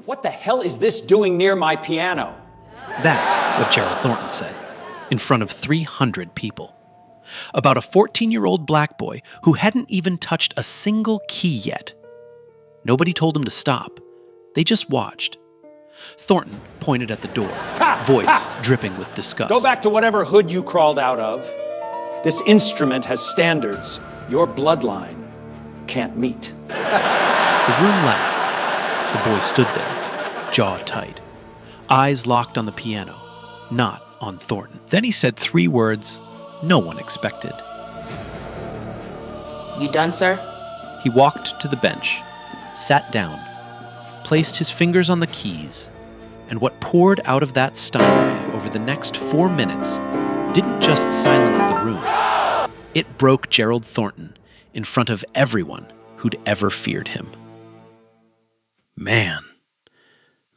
What the hell is this doing near my piano? That's what Gerald Thornton said, in front of 300 people. About a 14-year-old black boy who hadn't even touched a single key yet. Nobody told him to stop. They just watched. Thornton pointed at the door, voice dripping with disgust. Go back to whatever hood you crawled out of. This instrument has standards your bloodline can't meet. The room laughed. The boy stood there, jaw tight, eyes locked on the piano, not on Thornton. Then he said 3 words no one expected. You done, sir? He walked to the bench, sat down, placed his fingers on the keys, and what poured out of that Steinway over the next 4 minutes didn't just silence the room. It broke Gerald Thornton in front of everyone who'd ever feared him. Man,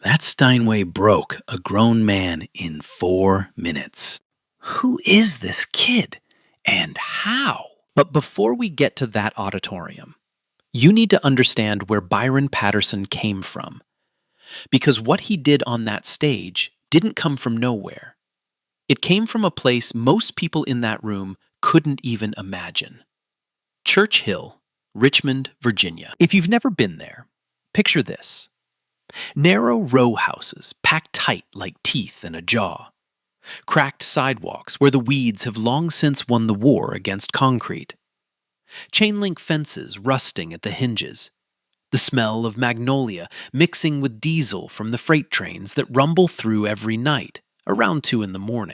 that Steinway broke a grown man in 4 minutes. Who is this kid, and how? But before we get to that auditorium, you need to understand where Byron Patterson came from. Because what he did on that stage didn't come from nowhere. It came from a place most people in that room couldn't even imagine. Church Hill, Richmond, Virginia. If you've never been there, picture this. Narrow row houses packed tight like teeth in a jaw. Cracked sidewalks where the weeds have long since won the war against concrete. Chain-link fences rusting at the hinges. The smell of magnolia mixing with diesel from the freight trains that rumble through every night, around 2 a.m,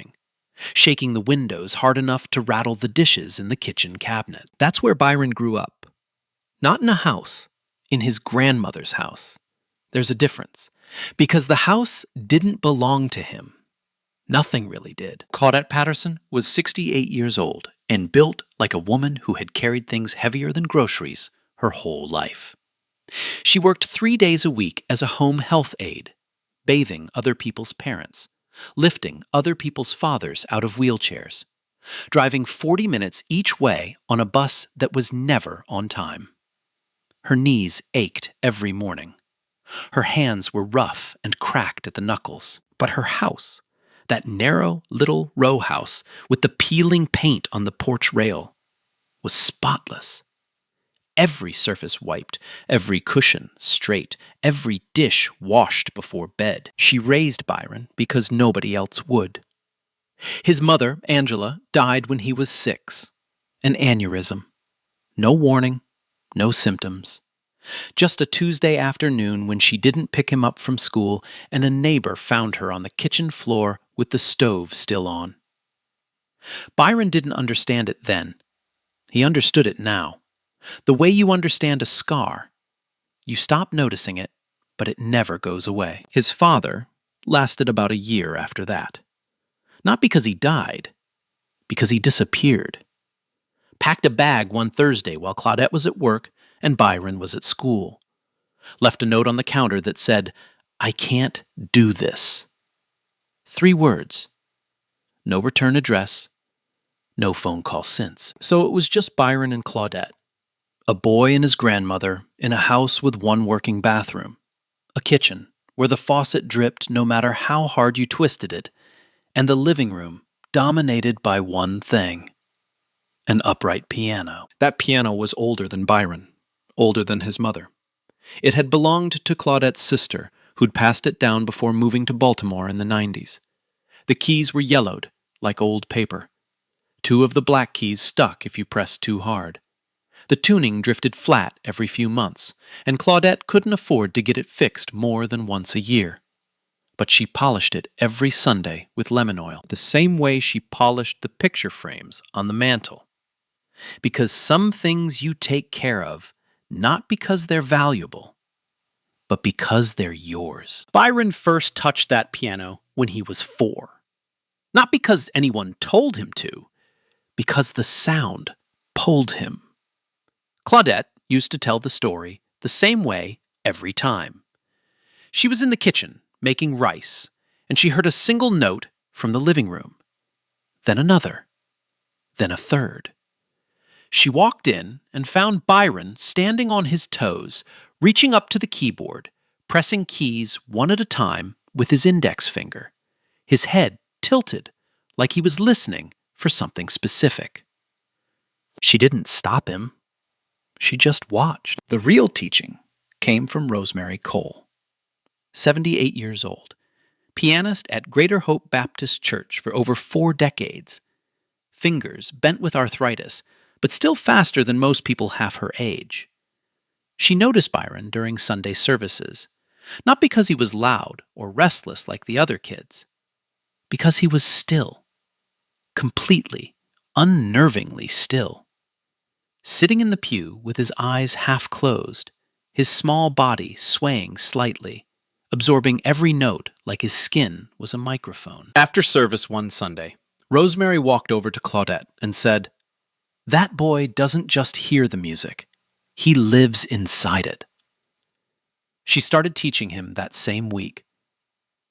shaking the windows hard enough to rattle the dishes in the kitchen cabinet. That's where Byron grew up. Not in a house, in his grandmother's house. There's a difference, because the house didn't belong to him. Nothing really did. Claudette Patterson was 68 years old and built like a woman who had carried things heavier than groceries her whole life. She worked 3 days a week as a home health aide, bathing other people's parents, lifting other people's fathers out of wheelchairs, driving 40 minutes each way on a bus that was never on time. Her knees ached every morning. Her hands were rough and cracked at the knuckles, but her house, that narrow little row house with the peeling paint on the porch rail, was spotless. Every surface wiped, every cushion straight, every dish washed before bed. She raised Byron because nobody else would. His mother, Angela, died when he was 6. An aneurysm. No warning, no symptoms. Just a Tuesday afternoon when she didn't pick him up from school and a neighbor found her on the kitchen floor with the stove still on. Byron didn't understand it then. He understood it now. The way you understand a scar. You stop noticing it, but it never goes away. His father lasted about a year after that. Not because he died, because he disappeared. Packed a bag one Thursday while Claudette was at work and Byron was at school. Left a note on the counter that said, "I can't do this." 3 words. No return address. No phone call since. So it was just Byron and Claudette. A boy and his grandmother in a house with 1 working bathroom. A kitchen where the faucet dripped no matter how hard you twisted it. And the living room dominated by one thing. An upright piano. That piano was older than Byron. Older than his mother. It had belonged to Claudette's sister, who'd passed it down before moving to Baltimore in the 90s. The keys were yellowed, like old paper. 2 of the black keys stuck if you pressed too hard. The tuning drifted flat every few months, and Claudette couldn't afford to get it fixed more than once a year. But she polished it every Sunday with lemon oil, the same way she polished the picture frames on the mantel. Because some things you take care of, not because they're valuable, but because they're yours. Byron first touched that piano when he was 4. Not because anyone told him to, because the sound pulled him. Claudette used to tell the story the same way every time. She was in the kitchen making rice, and she heard a single note from the living room. Then another. Then a third. She walked in and found Byron standing on his toes, reaching up to the keyboard, pressing keys one at a time with his index finger, his head tilted like he was listening for something specific. She didn't stop him. She just watched. The real teaching came from Rosemary Cole, 78 years old, pianist at Greater Hope Baptist Church for over 4 decades. Fingers bent with arthritis, but still faster than most people half her age. She noticed Byron during Sunday services, not because he was loud or restless like the other kids, because he was still, completely, unnervingly still. Sitting in the pew with his eyes half closed, his small body swaying slightly, absorbing every note like his skin was a microphone. After service one Sunday, Rosemary walked over to Claudette and said, "That boy doesn't just hear the music, he lives inside it." She started teaching him that same week.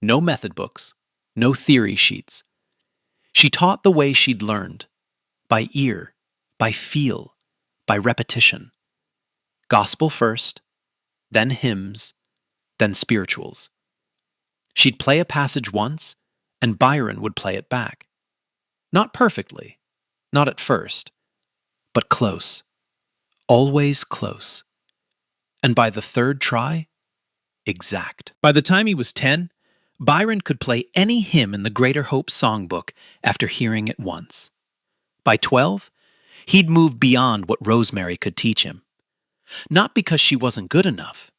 No method books, no theory sheets. She taught the way she'd learned, by ear, by feel, by repetition. Gospel first, then hymns, then spirituals. She'd play a passage once, and Byron would play it back. Not perfectly, not at first, but close. Always close. And by the third try, exact. By the time he was 10, Byron could play any hymn in the Greater Hope songbook after hearing it once. By 12, he'd moved beyond what Rosemary could teach him. Not because she wasn't good enough,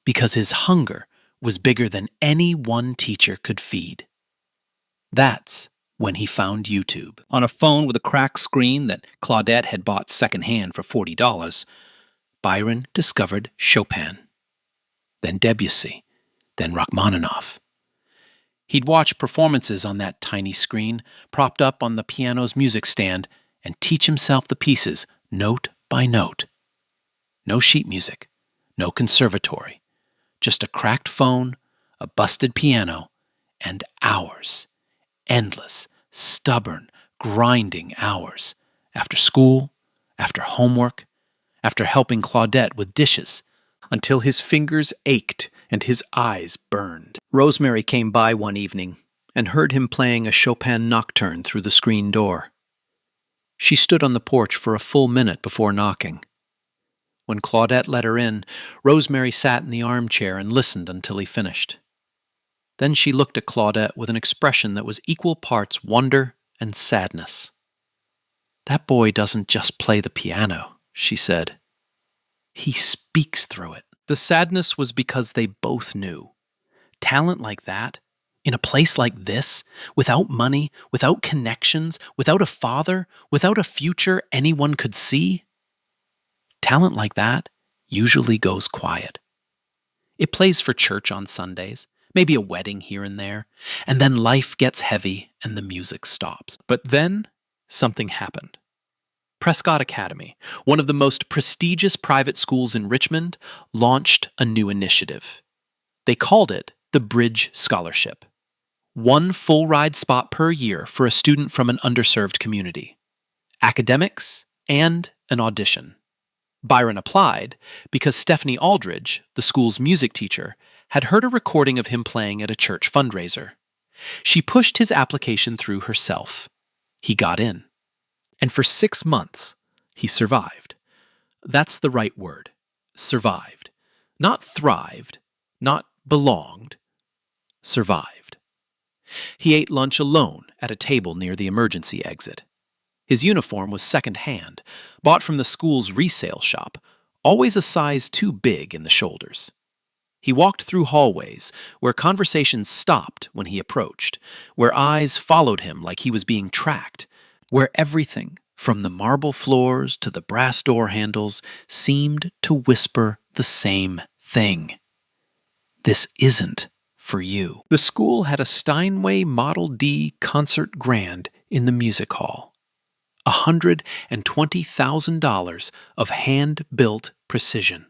because his hunger was bigger than any one teacher could feed. That's when he found YouTube. On a phone with a cracked screen that Claudette had bought secondhand for $40, Byron discovered Chopin, then Debussy, then Rachmaninoff. He'd watch performances on that tiny screen, propped up on the piano's music stand, and teach himself the pieces note by note. No sheet music, no conservatory, just a cracked phone, a busted piano, and hours, endless, stubborn, grinding hours, after school, after homework, after helping Claudette with dishes, until his fingers ached and his eyes burned. Rosemary came by one evening and heard him playing a Chopin nocturne through the screen door. She stood on the porch for a full minute before knocking. When Claudette let her in, Rosemary sat in the armchair and listened until he finished. Then she looked at Claudette with an expression that was equal parts wonder and sadness. "That boy doesn't just play the piano," she said. "He speaks through it." The sadness was because they both knew. Talent like that, in a place like this, without money, without connections, without a father, without a future anyone could see, talent like that usually goes quiet. It plays for church on Sundays, maybe a wedding here and there, and then life gets heavy and the music stops. But then something happened. Prescott Academy, one of the most prestigious private schools in Richmond, launched a new initiative. They called it the Bridge Scholarship. One full-ride spot per year for a student from an underserved community. Academics and an audition. Byron applied because Stephanie Aldridge, the school's music teacher, had heard a recording of him playing at a church fundraiser. She pushed his application through herself. He got in. And for 6 months, he survived. That's the right word. Survived. Not thrived, not belonged. Survived. He ate lunch alone at a table near the emergency exit. His uniform was second-hand, bought from the school's resale shop, always a size too big in the shoulders. He walked through hallways where conversations stopped when he approached, where eyes followed him like he was being tracked, where everything, from the marble floors to the brass door handles, seemed to whisper the same thing. This isn't for you. The school had a Steinway Model D concert grand in the music hall. $120,000 of hand-built precision.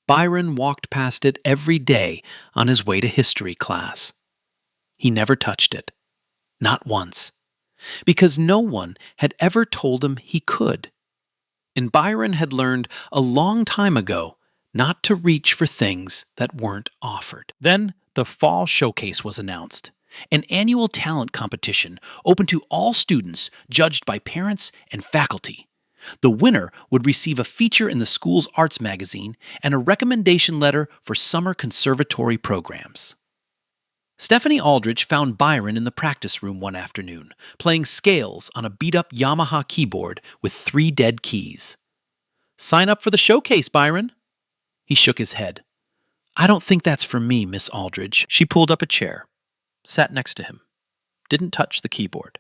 Byron walked past it every day on his way to history class. He never touched it. Not once. Because no one had ever told him he could. And Byron had learned a long time ago not to reach for things that weren't offered. Then the Fall Showcase was announced, an annual talent competition open to all students judged by parents and faculty. The winner would receive a feature in the school's arts magazine and a recommendation letter for summer conservatory programs. Stephanie Aldrich found Byron in the practice room one afternoon, playing scales on a beat-up Yamaha keyboard with 3 dead keys. "Sign up for the showcase, Byron." He shook his head. "I don't think that's for me, Miss Aldrich." She pulled up a chair, sat next to him, didn't touch the keyboard.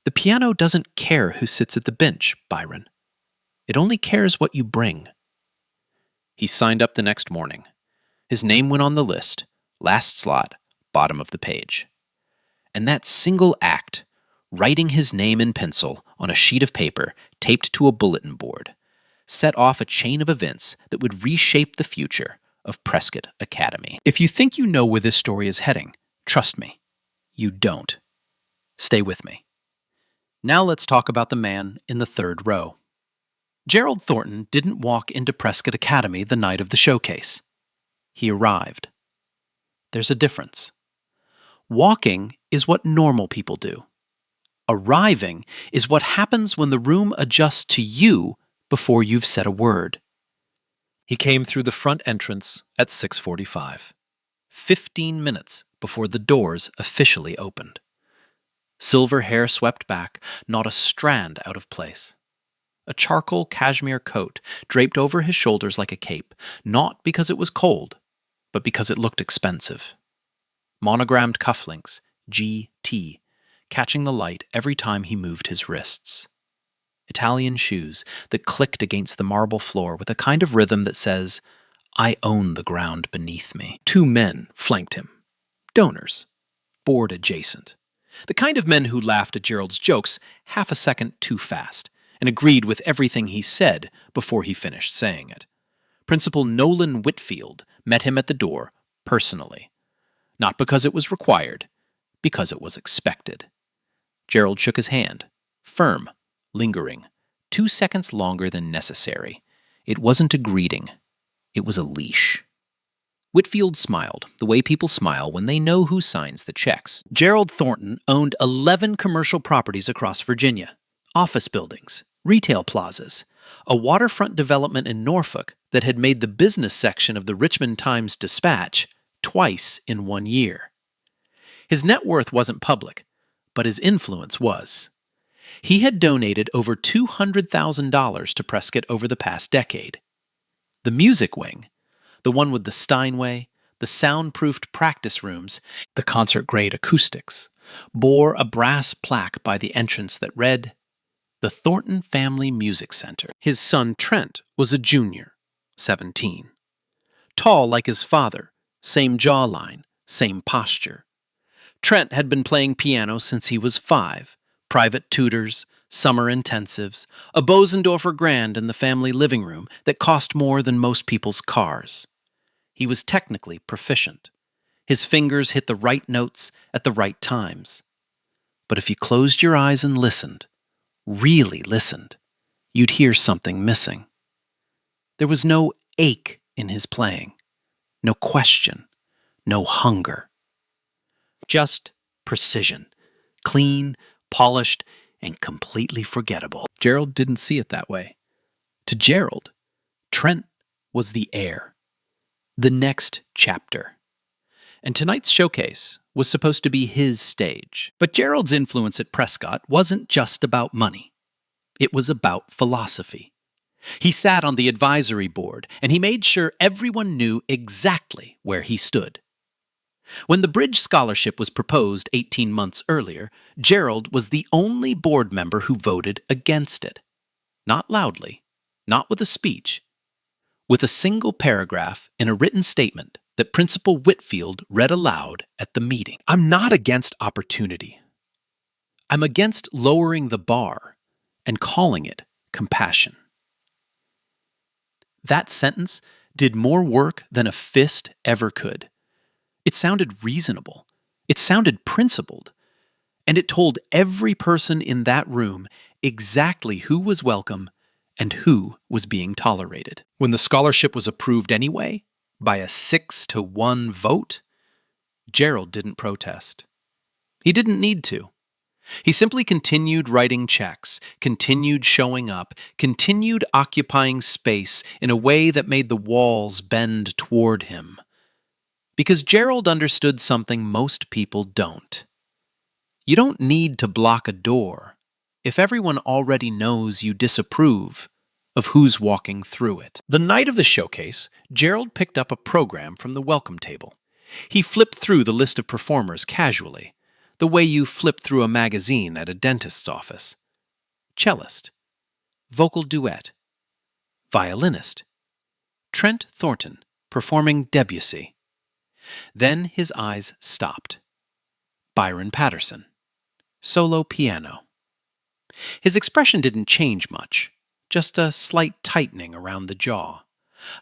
"The piano doesn't care who sits at the bench, Byron. It only cares what you bring." He signed up the next morning. His name went on the list, last slot, bottom of the page. And that single act, writing his name in pencil on a sheet of paper taped to a bulletin board, set off a chain of events that would reshape the future of Prescott Academy. If you think you know where this story is heading, trust me, you don't. Stay with me. Now let's talk about the man in the third row. Gerald Thornton didn't walk into Prescott Academy the night of the showcase. He arrived. There's a difference. Walking is what normal people do. Arriving is what happens when the room adjusts to you before you've said a word. He came through the front entrance at 6:45, 15 minutes before the doors officially opened. Silver hair swept back, not a strand out of place. A charcoal cashmere coat draped over his shoulders like a cape, not because it was cold, but because it looked expensive. Monogrammed cufflinks, GT, catching the light every time he moved his wrists. Italian shoes that clicked against the marble floor with a kind of rhythm that says, "I own the ground beneath me." 2 men flanked him. Donors. Board adjacent. The kind of men who laughed at Gerald's jokes half a second too fast and agreed with everything he said before he finished saying it. Principal Nolan Whitfield met him at the door personally. Not because it was required, because it was expected. Gerald shook his hand, firm, lingering, 2 seconds longer than necessary. It wasn't a greeting. It was a leash. Whitfield smiled, the way people smile when they know who signs the checks. Gerald Thornton owned 11 commercial properties across Virginia, office buildings, retail plazas, a waterfront development in Norfolk that had made the business section of the Richmond Times-Dispatch twice in 1 year. His net worth wasn't public, but his influence was. He had donated over $200,000 to Prescott over the past decade. The music wing, the one with the Steinway, the soundproofed practice rooms, the concert-grade acoustics, bore a brass plaque by the entrance that read, "The Thornton Family Music Center." His son Trent was a junior, 17. Tall like his father, same jawline, same posture. Trent had been playing piano since he was 5, private tutors, summer intensives, a Bosendorfer grand in the family living room that cost more than most people's cars. He was technically proficient. His fingers hit the right notes at the right times. But if you closed your eyes and listened, really listened, you'd hear something missing. There was no ache in his playing, no question, no hunger. Just precision, clean, polished, and completely forgettable. Gerald didn't see it that way. To Gerald, Trent was the heir. The next chapter. And tonight's showcase was supposed to be his stage. But Gerald's influence at Prescott wasn't just about money. It was about philosophy. He sat on the advisory board, and he made sure everyone knew exactly where he stood. When the Bridge Scholarship was proposed 18 months earlier, Gerald was the only board member who voted against it. Not loudly, not with a speech, with a single paragraph in a written statement that Principal Whitfield read aloud at the meeting. "I'm not against opportunity. I'm against lowering the bar and calling it compassion." That sentence did more work than a fist ever could. It sounded reasonable. It sounded principled. And it told every person in that room exactly who was welcome and who was being tolerated. When the scholarship was approved anyway, by a 6-1 vote, Gerald didn't protest. He didn't need to. He simply continued writing checks, continued showing up, continued occupying space in a way that made the walls bend toward him. Because Gerald understood something most people don't. You don't need to block a door if everyone already knows you disapprove of who's walking through it. The night of the showcase, Gerald picked up a program from the welcome table. He flipped through the list of performers casually, the way you flip through a magazine at a dentist's office. Cellist, vocal duet, violinist, Trent Thornton performing Debussy. Then his eyes stopped. Byron Patterson, solo piano. His expression didn't change much, just a slight tightening around the jaw,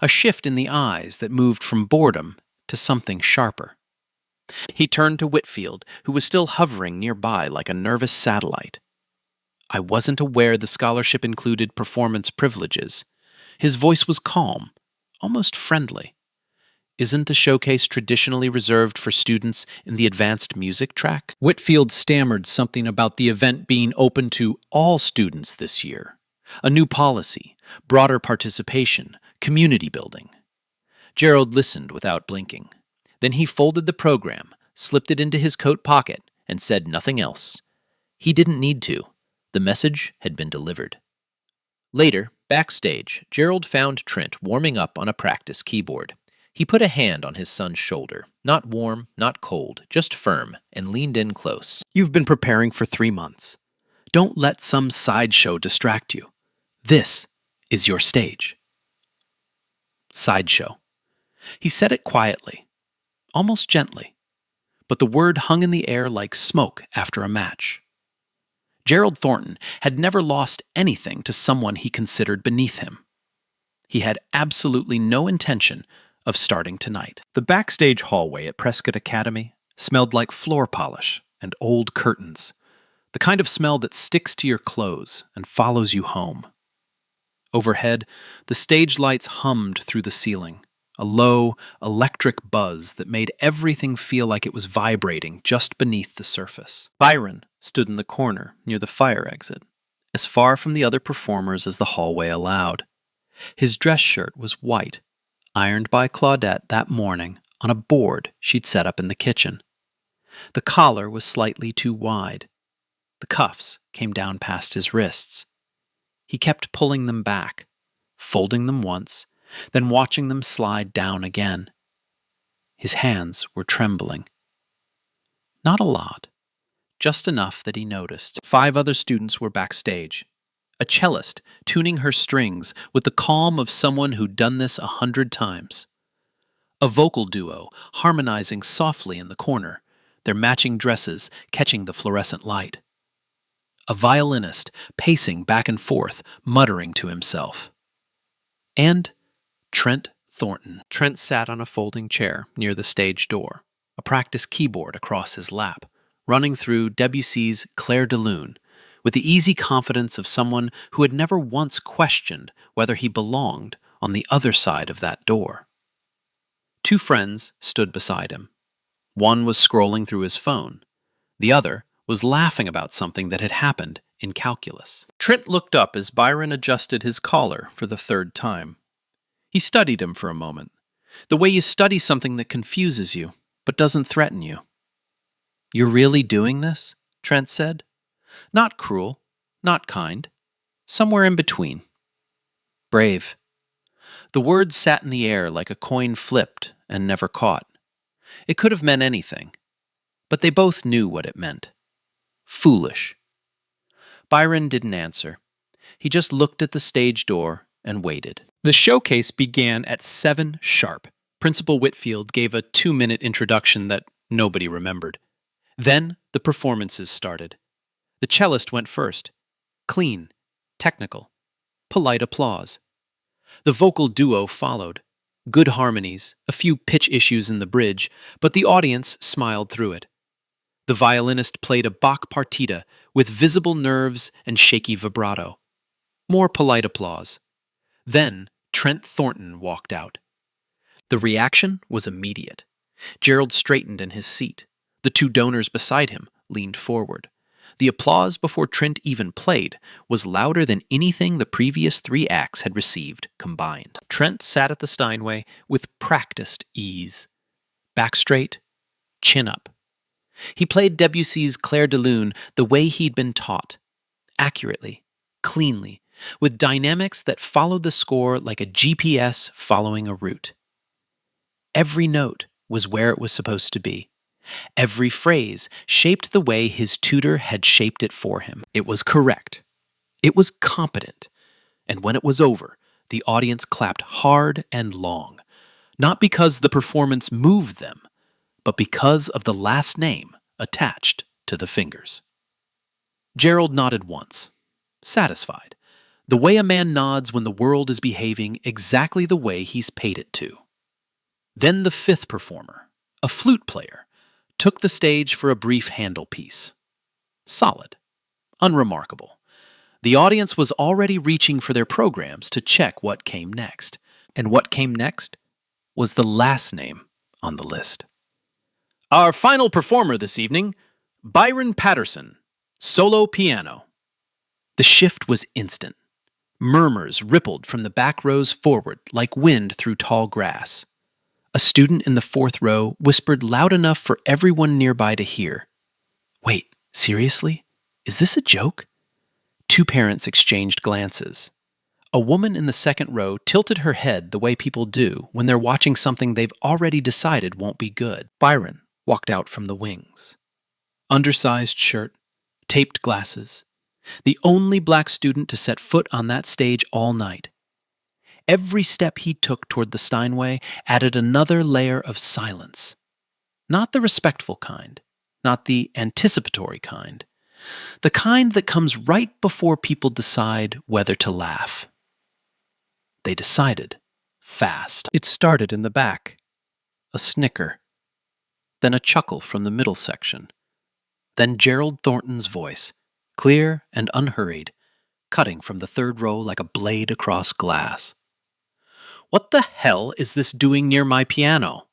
a shift in the eyes that moved from boredom to something sharper. He turned to Whitfield, who was still hovering nearby like a nervous satellite. I wasn't aware the scholarship included performance privileges. His voice was calm, almost friendly. Isn't the showcase traditionally reserved for students in the advanced music track? Whitfield stammered something about the event being open to all students this year. A new policy, broader participation, community building. Gerald listened without blinking. Then he folded the program, slipped it into his coat pocket, and said nothing else. He didn't need to. The message had been delivered. Later, backstage, Gerald found Trent warming up on a practice keyboard. He put a hand on his son's shoulder, not warm, not cold, just firm, and leaned in close. You've been preparing for 3 months. Don't let some sideshow distract you. This is your stage. Sideshow. He said it quietly, almost gently, but the word hung in the air like smoke after a match. Gerald Thornton had never lost anything to someone he considered beneath him. He had absolutely no intention of starting tonight. The backstage hallway at Prescott Academy smelled like floor polish and old curtains, the kind of smell that sticks to your clothes and follows you home. Overhead, the stage lights hummed through the ceiling, a low, electric buzz that made everything feel like it was vibrating just beneath the surface. Byron stood in the corner near the fire exit, as far from the other performers as the hallway allowed. His dress shirt was white, ironed by Claudette that morning on a board she'd set up in the kitchen. The collar was slightly too wide. The cuffs came down past his wrists. He kept pulling them back, folding them once, then watching them slide down again. His hands were trembling. Not a lot, just enough that he noticed. 5 other students were backstage. A cellist tuning her strings with the calm of someone who'd done this 100 times. A vocal duo harmonizing softly in the corner, their matching dresses catching the fluorescent light. A violinist pacing back and forth, muttering to himself. And Trent Thornton. Trent sat on a folding chair near the stage door, a practice keyboard across his lap, running through Debussy's Clair de Lune, with the easy confidence of someone who had never once questioned whether he belonged on the other side of that door. 2 friends stood beside him. One was scrolling through his phone. The other was laughing about something that had happened in calculus. Trent looked up as Byron adjusted his collar for the 3rd time. He studied him for a moment, the way you study something that confuses you, but doesn't threaten you. "You're really doing this?" Trent said. Not cruel, not kind, somewhere in between. Brave. The word sat in the air like a coin flipped and never caught. It could have meant anything, but they both knew what it meant. Foolish. Byron didn't answer. He just looked at the stage door and waited. The showcase began at 7 sharp. Principal Whitfield gave a 2-minute introduction that nobody remembered. Then the performances started. The cellist went first. Clean, technical, polite applause. The vocal duo followed. Good harmonies, a few pitch issues in the bridge, but the audience smiled through it. The violinist played a Bach partita with visible nerves and shaky vibrato. More polite applause. Then Trent Thornton walked out. The reaction was immediate. Gerald straightened in his seat. The two donors beside him leaned forward. The applause before Trent even played was louder than anything the previous 3 acts had received combined. Trent sat at the Steinway with practiced ease. Back straight, chin up. He played Debussy's Clair de Lune the way he'd been taught, accurately, cleanly, with dynamics that followed the score like a GPS following a route. Every note was where it was supposed to be. Every phrase shaped the way his tutor had shaped it for him. It was correct. It was competent. And when it was over, the audience clapped hard and long, not because the performance moved them, but because of the last name attached to the fingers. Gerald nodded once, satisfied, the way a man nods when the world is behaving exactly the way he's paid it to. Then the 5th performer, a flute player, took the stage for a brief handle piece. Solid. Unremarkable. The audience was already reaching for their programs to check what came next. And what came next was the last name on the list. Our final performer this evening, Byron Patterson, solo piano. The shift was instant. Murmurs rippled from the back rows forward like wind through tall grass. A student in the 4th row whispered loud enough for everyone nearby to hear. Wait, seriously? Is this a joke? 2 parents exchanged glances. A woman in the 2nd row tilted her head the way people do when they're watching something they've already decided won't be good. Byron walked out from the wings. Undersized shirt, taped glasses. The only black student to set foot on that stage all night. Every step he took toward the Steinway added another layer of silence. Not the respectful kind, not the anticipatory kind. The kind that comes right before people decide whether to laugh. They decided fast. It started in the back. A snicker. Then a chuckle from the middle section. Then Gerald Thornton's voice, clear and unhurried, cutting from the 3rd row like a blade across glass. What the hell is this doing near my piano?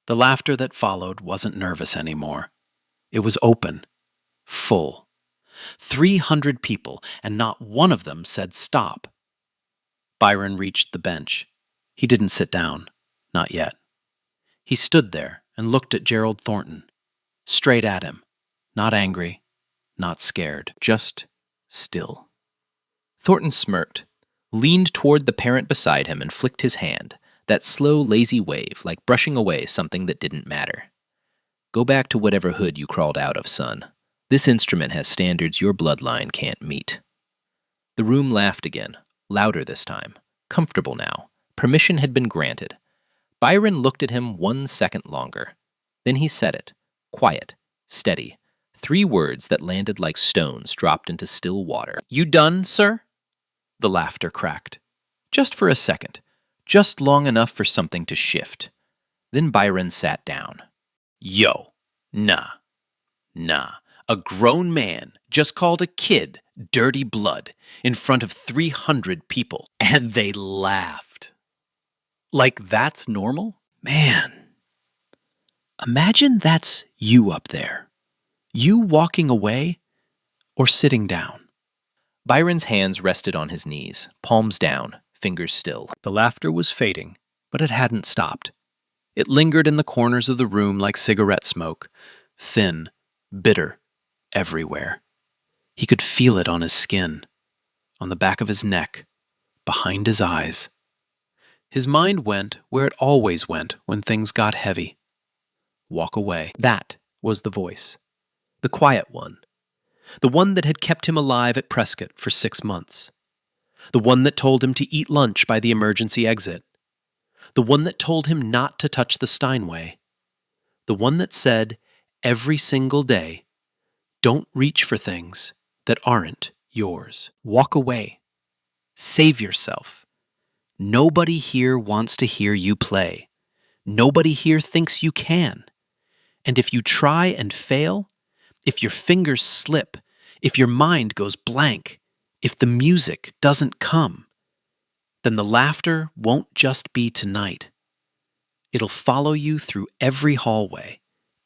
The laughter that followed wasn't nervous anymore. It was open, full. 300 people, and not one of them said stop. Byron reached the bench. He didn't sit down, not yet. He stood there and looked at Gerald Thornton, straight at him, not angry, not scared, just still. Thornton smirked, leaned toward the parent beside him and flicked his hand, that slow, lazy wave like brushing away something that didn't matter. Go back to whatever hood you crawled out of, son. This instrument has standards your bloodline can't meet. The room laughed again, louder this time, comfortable now. Permission had been granted. Byron looked at him 1 second longer. Then he said it, quiet, steady, 3 words that landed like stones dropped into still water. You done, sir? The laughter cracked. Just for a second. Just long enough for something to shift. Then Byron sat down. Yo, nah. A grown man just called a kid dirty blood in front of 300 people. And they laughed. Like that's normal? Man. Imagine that's you up there. You walking away or sitting down. Byron's hands rested on his knees, palms down, fingers still. The laughter was fading, but it hadn't stopped. It lingered in the corners of the room like cigarette smoke, thin, bitter, everywhere. He could feel it on his skin, on the back of his neck, behind his eyes. His mind went where it always went when things got heavy. Walk away. That was the voice. The quiet one. The one that had kept him alive at Prescott for 6 months. The one that told him to eat lunch by the emergency exit. The one that told him not to touch the Steinway. The one that said every single day, don't reach for things that aren't yours. Walk away. Save yourself. Nobody here wants to hear you play. Nobody here thinks you can. And if you try and fail, if your fingers slip, if your mind goes blank, if the music doesn't come, then the laughter won't just be tonight. It'll follow you through every hallway,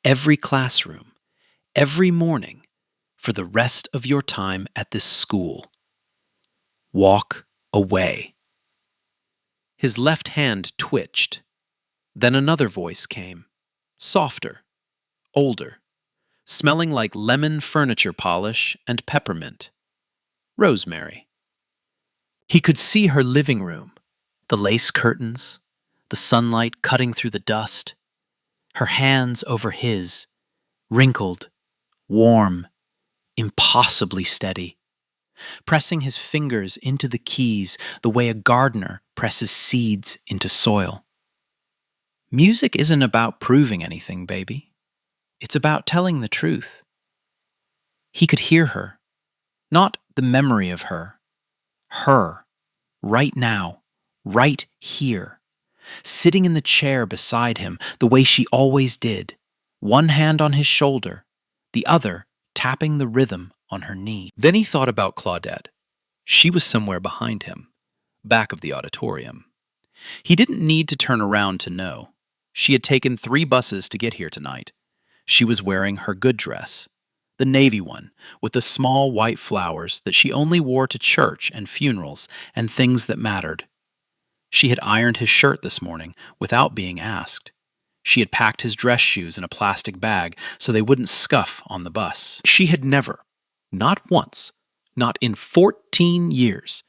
every classroom, every morning for the rest of your time at this school. Walk away. His left hand twitched. Then another voice came, softer, older, smelling like lemon furniture polish and peppermint. Rosemary. He could see her living room, the lace curtains, the sunlight cutting through the dust, her hands over his, wrinkled, warm, impossibly steady, pressing his fingers into the keys the way a gardener presses seeds into soil. Music isn't about proving anything, baby. It's about telling the truth. He could hear her, not the memory of her, right now, right here, sitting in the chair beside him the way she always did, one hand on his shoulder, the other tapping the rhythm on her knee. Then he thought about Claudette. She was somewhere behind him, back of the auditorium. He didn't need to turn around to know. She had taken 3 buses to get here tonight. She was wearing her good dress, the navy one with the small white flowers that she only wore to church and funerals and things that mattered. She had ironed his shirt this morning without being asked. She had packed his dress shoes in a plastic bag so they wouldn't scuff on the bus. She had never, not once, not in 14 years,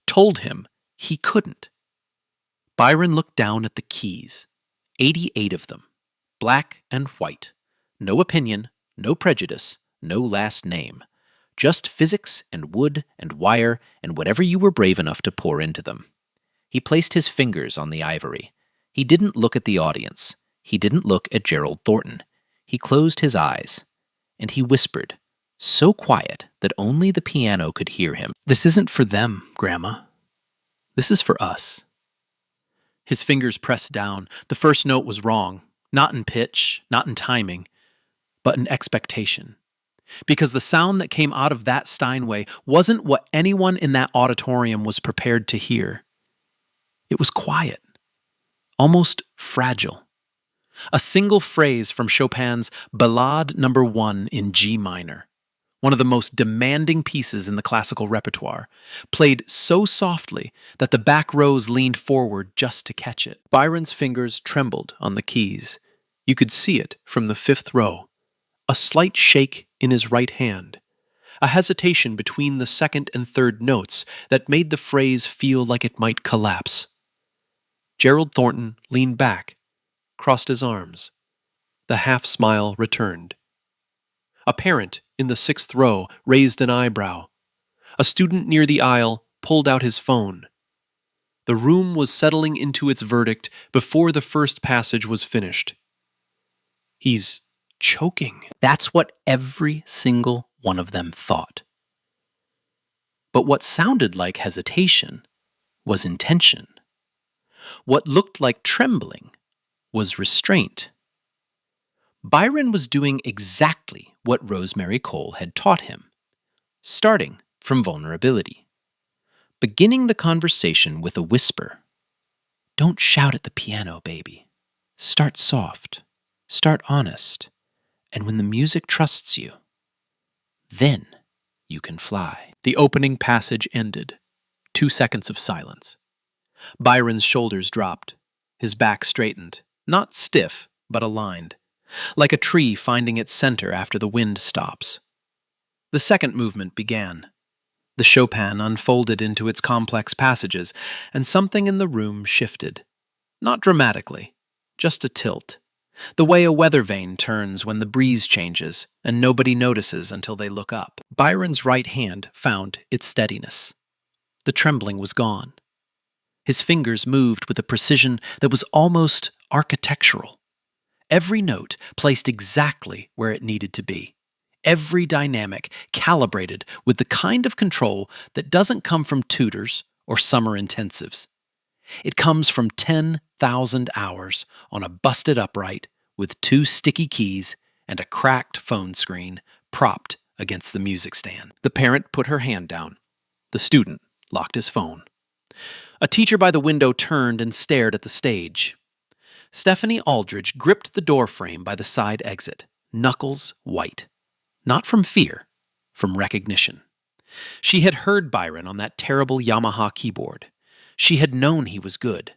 told him he couldn't. Byron looked down at the keys, 88 of them, black and white. No opinion, no prejudice, no last name. Just physics and wood and wire and whatever you were brave enough to pour into them. He placed his fingers on the ivory. He didn't look at the audience. He didn't look at Gerald Thornton. He closed his eyes, and he whispered, so quiet that only the piano could hear him. This isn't for them, Grandma. This is for us. His fingers pressed down. The first note was wrong, not in pitch, not in timing, but in expectation. Because the sound that came out of that Steinway wasn't what anyone in that auditorium was prepared to hear. It was quiet, almost fragile. A single phrase from Chopin's Ballade No. 1 in G minor, one of the most demanding pieces in the classical repertoire, played so softly that the back rows leaned forward just to catch it. Byron's fingers trembled on the keys. You could see it from the 5th row. A slight shake in his right hand, a hesitation between the 2nd and 3rd notes that made the phrase feel like it might collapse. Gerald Thornton leaned back, crossed his arms. The half-smile returned. A parent in the 6th row raised an eyebrow. A student near the aisle pulled out his phone. The room was settling into its verdict before the first passage was finished. He's choking. That's what every single one of them thought. But what sounded like hesitation was intention. What looked like trembling was restraint. Byron was doing exactly what Rosemary Cole had taught him, starting from vulnerability, beginning the conversation with a whisper. Don't shout at the piano, baby. Start soft, start honest, and when the music trusts you, then you can fly. The opening passage ended. 2 seconds of silence. Byron's shoulders dropped. His back straightened, not stiff, but aligned, like a tree finding its center after the wind stops. The second movement began. The Chopin unfolded into its complex passages, and something in the room shifted. Not dramatically, just a tilt. The way a weather vane turns when the breeze changes, and nobody notices until they look up. Byron's right hand found its steadiness. The trembling was gone. His fingers moved with a precision that was almost architectural. Every note placed exactly where it needed to be. Every dynamic calibrated with the kind of control that doesn't come from tutors or summer intensives. It comes from 10,000 hours on a busted upright with 2 sticky keys and a cracked phone screen propped against the music stand. The parent put her hand down. The student locked his phone. A teacher by the window turned and stared at the stage. Stephanie Aldridge gripped the doorframe by the side exit, knuckles white. Not from fear, from recognition. She had heard Byron on that terrible Yamaha keyboard. She had known he was good.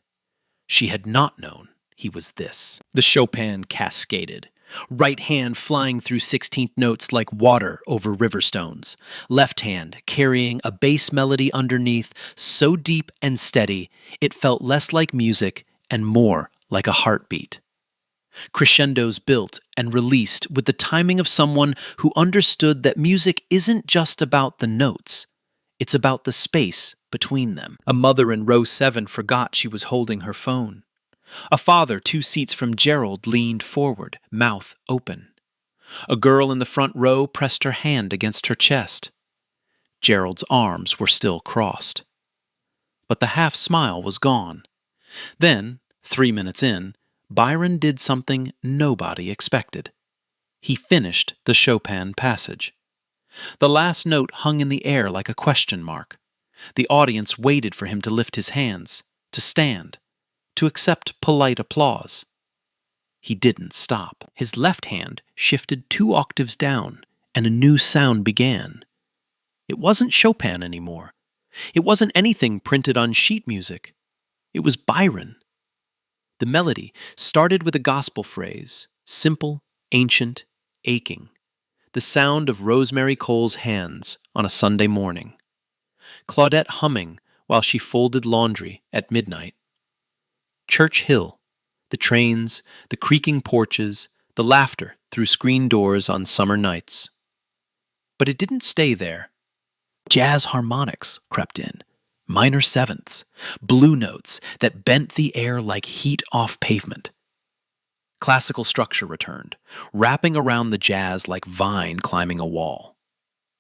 She had not known he was this. The Chopin cascaded. Right hand flying through 16th notes like water over river stones. Left hand carrying a bass melody underneath so deep and steady it felt less like music and more like a heartbeat. Crescendos built and released with the timing of someone who understood that music isn't just about the notes. It's about the space between them. A mother in row 7 forgot she was holding her phone. A father 2 seats from Gerald leaned forward, mouth open. A girl in the front row pressed her hand against her chest. Gerald's arms were still crossed. But the half-smile was gone. Then, 3 minutes in, Byron did something nobody expected. He finished the Chopin passage. The last note hung in the air like a question mark. The audience waited for him to lift his hands, to stand, to accept polite applause. He didn't stop. His left hand shifted 2 octaves down, and a new sound began. It wasn't Chopin anymore. It wasn't anything printed on sheet music. It was Byron. The melody started with a gospel phrase, simple, ancient, aching. The sound of Rosemary Cole's hands on a Sunday morning. Claudette humming while she folded laundry at midnight. Church Hill, the trains, the creaking porches, the laughter through screen doors on summer nights. But it didn't stay there. Jazz harmonics crept in, minor sevenths, blue notes that bent the air like heat off pavement. Classical structure returned, wrapping around the jazz like vine climbing a wall.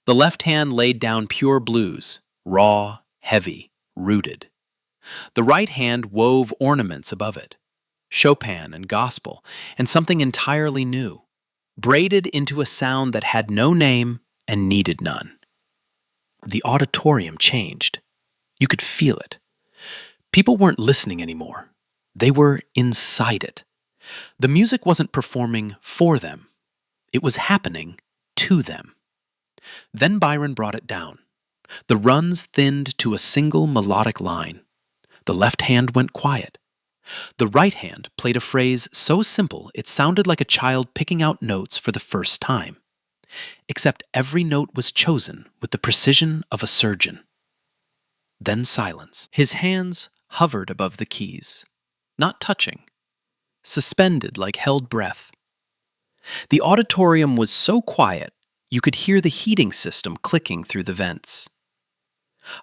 The left hand laid down pure blues, raw, heavy, rooted. The right hand wove ornaments above it, Chopin and gospel, and something entirely new, braided into a sound that had no name and needed none. The auditorium changed. You could feel it. People weren't listening anymore. They were inside it. The music wasn't performing for them. It was happening to them. Then Byron brought it down. The runs thinned to a single melodic line. The left hand went quiet. The right hand played a phrase so simple it sounded like a child picking out notes for the first time. Except every note was chosen with the precision of a surgeon. Then silence. His hands hovered above the keys, not touching, suspended like held breath. The auditorium was so quiet you could hear the heating system clicking through the vents.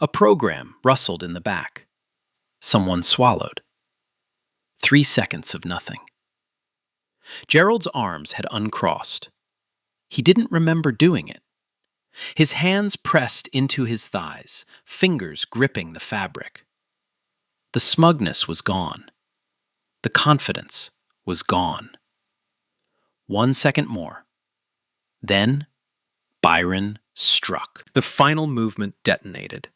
A program rustled in the back. Someone swallowed. 3 seconds of nothing. Gerald's arms had uncrossed. He didn't remember doing it. His hands pressed into his thighs, fingers gripping the fabric. The smugness was gone. The confidence was gone. 1 second more. Then, Byron struck. The final movement detonated.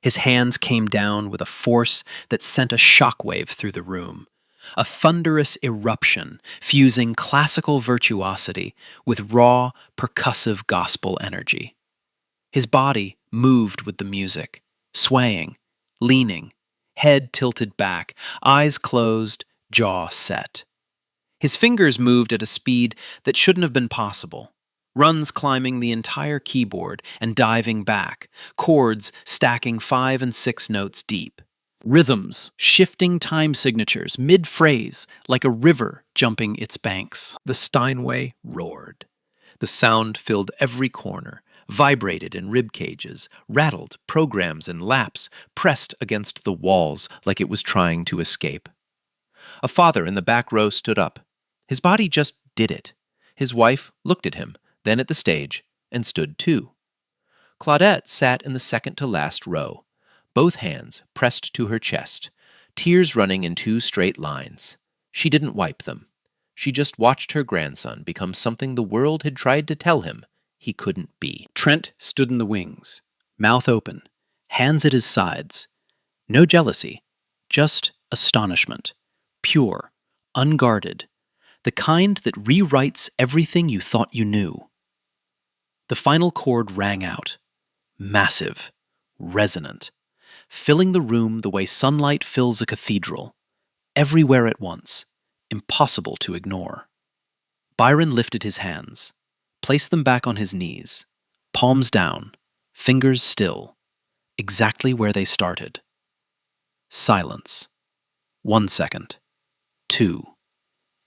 His hands came down with a force that sent a shockwave through the room, a thunderous eruption fusing classical virtuosity with raw, percussive gospel energy. His body moved with the music, swaying, leaning, head tilted back, eyes closed, jaw set. His fingers moved at a speed that shouldn't have been possible. Runs climbing the entire keyboard and diving back, chords stacking 5 and 6 notes deep. Rhythms, shifting time signatures, mid-phrase, like a river jumping its banks. The Steinway roared. The sound filled every corner, vibrated in rib cages, rattled programs and laps, pressed against the walls like it was trying to escape. A father in the back row stood up. His body just did it. His wife looked at him, then at the stage, and stood too. Claudette sat in the second-to-last row, both hands pressed to her chest, tears running in 2 straight lines. She didn't wipe them. She just watched her grandson become something the world had tried to tell him he couldn't be. Trent stood in the wings, mouth open, hands at his sides. No jealousy, just astonishment. Pure, unguarded, the kind that rewrites everything you thought you knew. The final chord rang out, massive, resonant, filling the room the way sunlight fills a cathedral, everywhere at once, impossible to ignore. Byron lifted his hands, placed them back on his knees, palms down, fingers still, exactly where they started. Silence. 1 second. 2.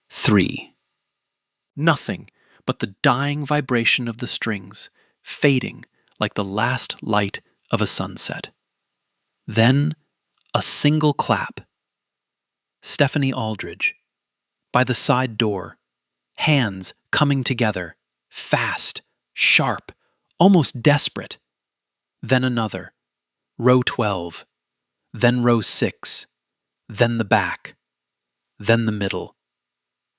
3. Nothing but the dying vibration of the strings, fading like the last light of a sunset. Then a single clap. Stephanie Aldridge, by the side door, hands coming together, fast, sharp, almost desperate. Then another, row 12, then row 6, then the back, then the middle.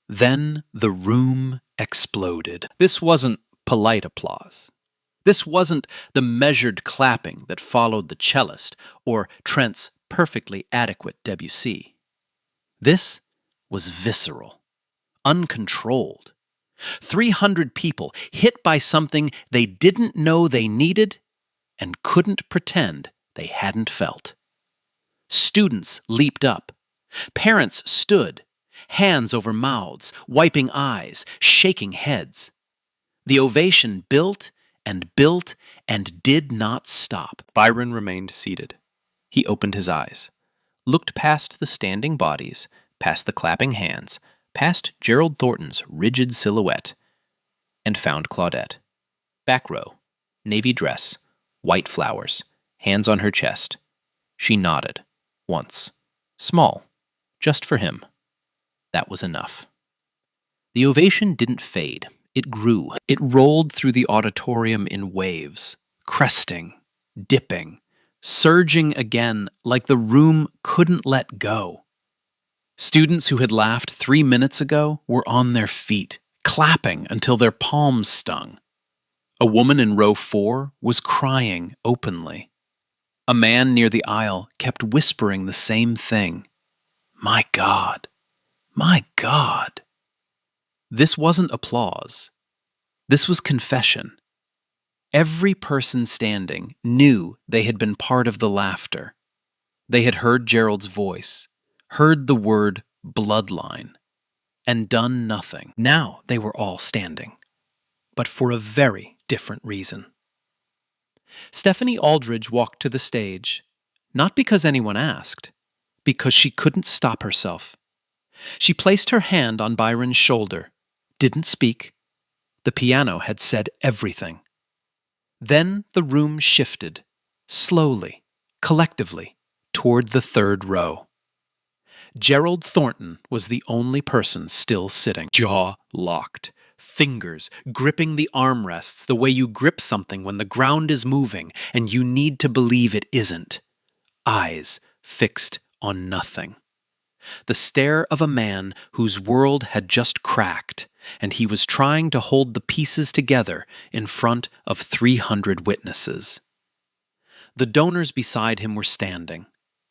Then the room exploded. This wasn't polite applause. This wasn't the measured clapping that followed the cellist or Trent's perfectly adequate Debussy. This was visceral, uncontrolled. 300 people hit by something they didn't know they needed and couldn't pretend they hadn't felt. Students leaped up. Parents stood, hands over mouths, wiping eyes, shaking heads. The ovation built and built and did not stop. Byron remained seated. He opened his eyes, looked past the standing bodies, past the clapping hands, past Gerald Thornton's rigid silhouette, and found Claudette. Back row, navy dress, white flowers, hands on her chest. She nodded, once. Small, just for him. That was enough. The ovation didn't fade. It grew. It rolled through the auditorium in waves, cresting, dipping, surging again like the room couldn't let go. Students who had laughed 3 minutes ago were on their feet, clapping until their palms stung. A woman in row 4 was crying openly. A man near the aisle kept whispering the same thing. My God. My God. This wasn't applause. This was confession. Every person standing knew they had been part of the laughter. They had heard Gerald's voice, heard the word bloodline, and done nothing. Now they were all standing, but for a very different reason. Stephanie Aldridge walked to the stage, not because anyone asked, because she couldn't stop herself. She placed her hand on Byron's shoulder, didn't speak. The piano had said everything. Then the room shifted, slowly, collectively, toward the third row. Gerald Thornton was the only person still sitting, jaw locked, fingers gripping the armrests the way you grip something when the ground is moving and you need to believe it isn't. Eyes fixed on nothing. The stare of a man whose world had just cracked, and he was trying to hold the pieces together in front of 300 witnesses. The donors beside him were standing,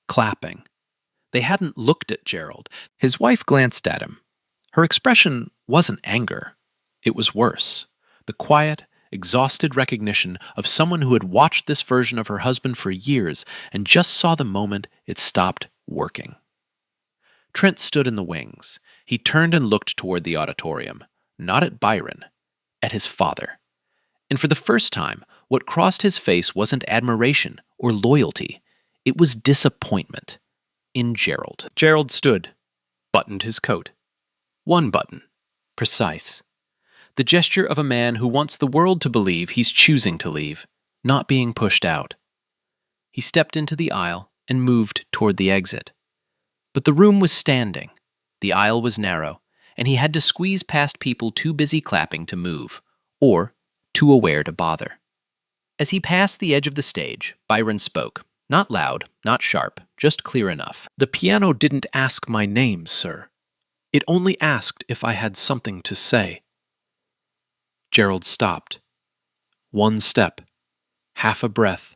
clapping. They hadn't looked at Gerald. His wife glanced at him. Her expression wasn't anger. It was worse. The quiet, exhausted recognition of someone who had watched this version of her husband for years and just saw the moment it stopped working. Trent stood in the wings. He turned and looked toward the auditorium, not at Byron, at his father. And for the first time, what crossed his face wasn't admiration or loyalty. It was disappointment in Gerald. Gerald stood, buttoned his coat. One button, precise. The gesture of a man who wants the world to believe he's choosing to leave, not being pushed out. He stepped into the aisle and moved toward the exit. But the room was standing, the aisle was narrow, and he had to squeeze past people too busy clapping to move, or too aware to bother. As he passed the edge of the stage, Byron spoke, not loud, not sharp, just clear enough. The piano didn't ask my name, sir. It only asked if I had something to say. Gerald stopped. One step, half a breath.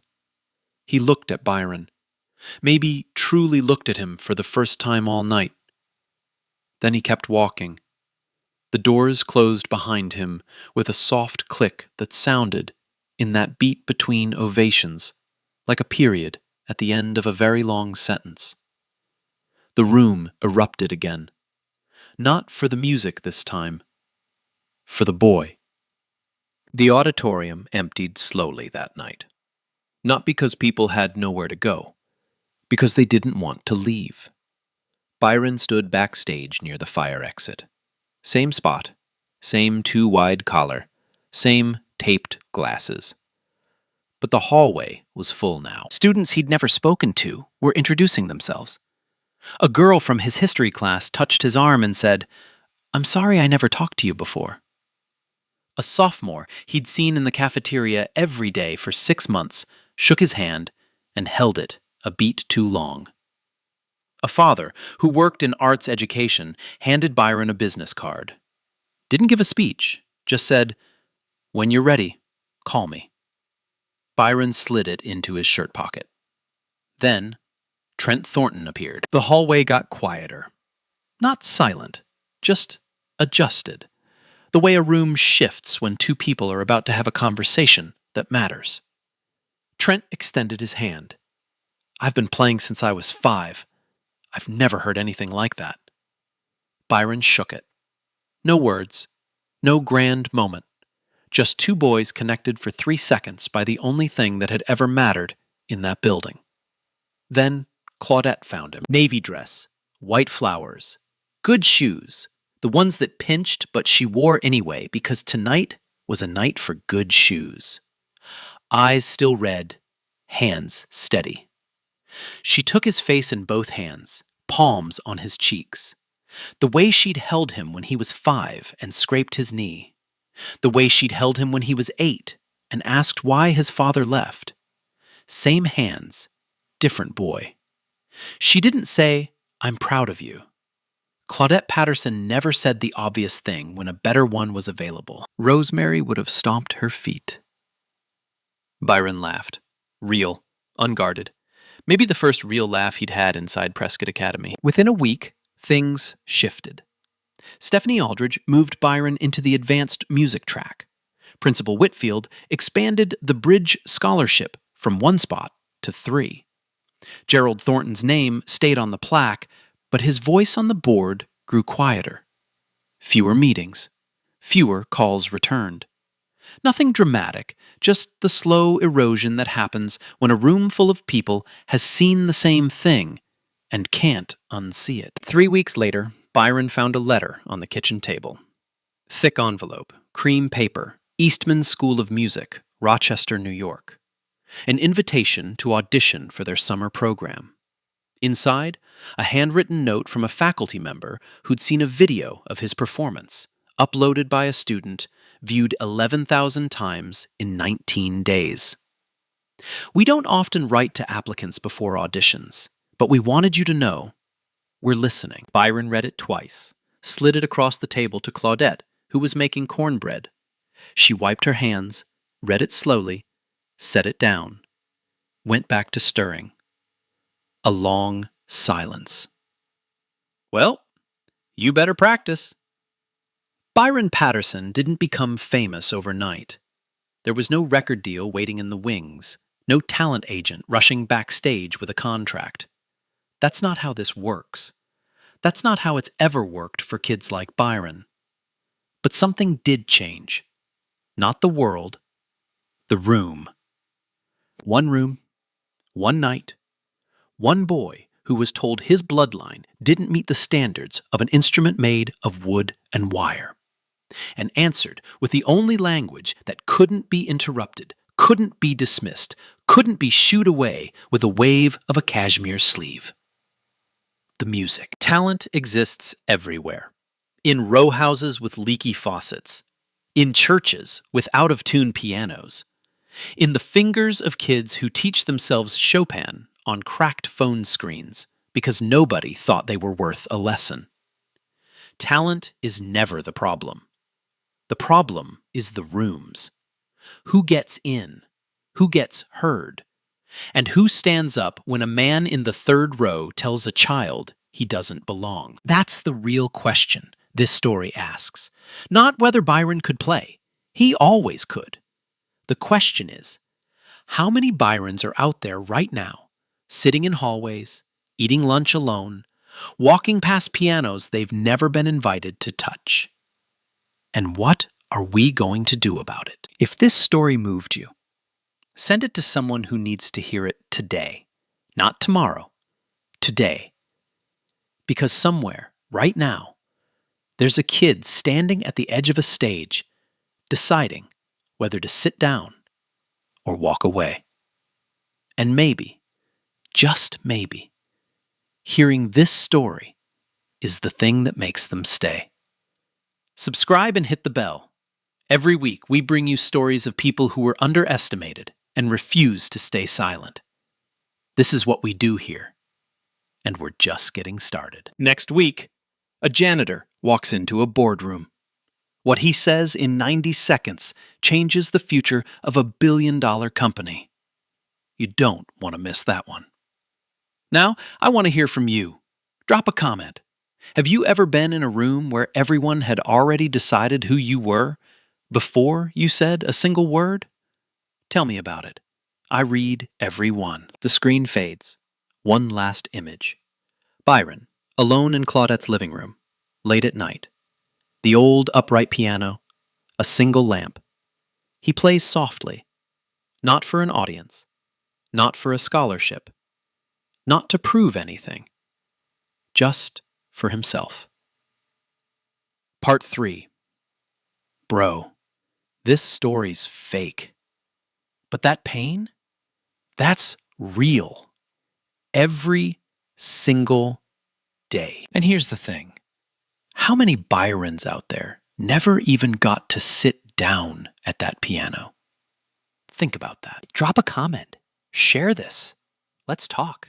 He looked at Byron. Maybe truly looked at him for the first time all night. Then he kept walking. The doors closed behind him with a soft click that sounded, in that beat between ovations, like a period at the end of a very long sentence. The room erupted again. Not for the music this time. For the boy. The auditorium emptied slowly that night. Not because people had nowhere to go, because they didn't want to leave. Byron stood backstage near the fire exit. Same spot, same too wide collar, same taped glasses. But the hallway was full now. Students he'd never spoken to were introducing themselves. A girl from his history class touched his arm and said, "I'm sorry I never talked to you before." A sophomore he'd seen in the cafeteria every day for 6 months shook his hand and held it a beat too long. A father who worked in arts education handed Byron a business card. Didn't give a speech, just said, "When you're ready, call me." Byron slid it into his shirt pocket. Then, Trent Thornton appeared. The hallway got quieter. Not silent, just adjusted. The way a room shifts when two people are about to have a conversation that matters. Trent extended his hand. "I've been playing since I was 5. I've never heard anything like that." Byron shook it. No words, no grand moment. Just two boys connected for 3 seconds by the only thing that had ever mattered in that building. Then Claudette found him. Navy dress, white flowers, good shoes, the ones that pinched but she wore anyway because tonight was a night for good shoes. Eyes still red, hands steady. She took his face in both hands, palms on his cheeks. The way she'd held him when he was 5 and scraped his knee. The way she'd held him when he was 8 and asked why his father left. Same hands, different boy. She didn't say, "I'm proud of you." Claudette Patterson never said the obvious thing when a better one was available. Rosemary would have stomped her feet. Byron laughed. Real, unguarded. Maybe the first real laugh he'd had inside Prescott Academy. Within a week, things shifted. Stephanie Aldridge moved Byron into the advanced music track. Principal Whitfield expanded the Bridge Scholarship from 1 spot to 3. Gerald Thornton's name stayed on the plaque, but his voice on the board grew quieter. Fewer meetings, fewer calls returned. Nothing dramatic, just the slow erosion that happens when a room full of people has seen the same thing and can't unsee it. 3 weeks later, Byron found a letter on the kitchen table. Thick envelope, cream paper, Eastman School of Music, Rochester, New York. An invitation to audition for their summer program. Inside, a handwritten note from a faculty member who'd seen a video of his performance, uploaded by a student, viewed 11,000 times in 19 days. "We don't often write to applicants before auditions, but we wanted you to know we're listening." Byron read it twice, slid it across the table to Claudette, who was making cornbread. She wiped her hands, read it slowly, set it down, went back to stirring. A long silence. "Well, you better practice." Byron Patterson didn't become famous overnight. There was no record deal waiting in the wings, no talent agent rushing backstage with a contract. That's not how this works. That's not how it's ever worked for kids like Byron. But something did change. Not the world, the room. One room, one night, one boy who was told his bloodline didn't meet the standards of an instrument made of wood and wire, and answered with the only language that couldn't be interrupted, couldn't be dismissed, couldn't be shooed away with a wave of a cashmere sleeve. The music. Talent exists everywhere. In row houses with leaky faucets. In churches with out-of-tune pianos. In the fingers of kids who teach themselves Chopin on cracked phone screens because nobody thought they were worth a lesson. Talent is never the problem. The problem is the rooms. Who gets in? Who gets heard? And who stands up when a man in the third row tells a child he doesn't belong? That's the real question this story asks. Not whether Byron could play. He always could. The question is, how many Byrons are out there right now, sitting in hallways, eating lunch alone, walking past pianos they've never been invited to touch? And what are we going to do about it? If this story moved you, send it to someone who needs to hear it today, not tomorrow, today. Because somewhere, right now, there's a kid standing at the edge of a stage, deciding whether to sit down or walk away. And maybe, just maybe, hearing this story is the thing that makes them stay. Subscribe and hit the bell. Every week, we bring you stories of people who were underestimated and refused to stay silent. This is what we do here, and we're just getting started. Next week, a janitor walks into a boardroom. What he says in 90 seconds changes the future of $1 billion company. You don't want to miss that one. Now, I want to hear from you. Drop a comment. Have you ever been in a room where everyone had already decided who you were before you said a single word? Tell me about it. I read every one. The screen fades. One last image. Byron, alone in Claudette's living room, late at night. The old upright piano, a single lamp. He plays softly, not for an audience, not for a scholarship, not to prove anything, just for himself. Part 3. Bro, this story's fake. But that pain? That's real. Every single day. And here's the thing. How many Byrons out there never even got to sit down at that piano? Think about that. Drop a comment. Share this. Let's talk.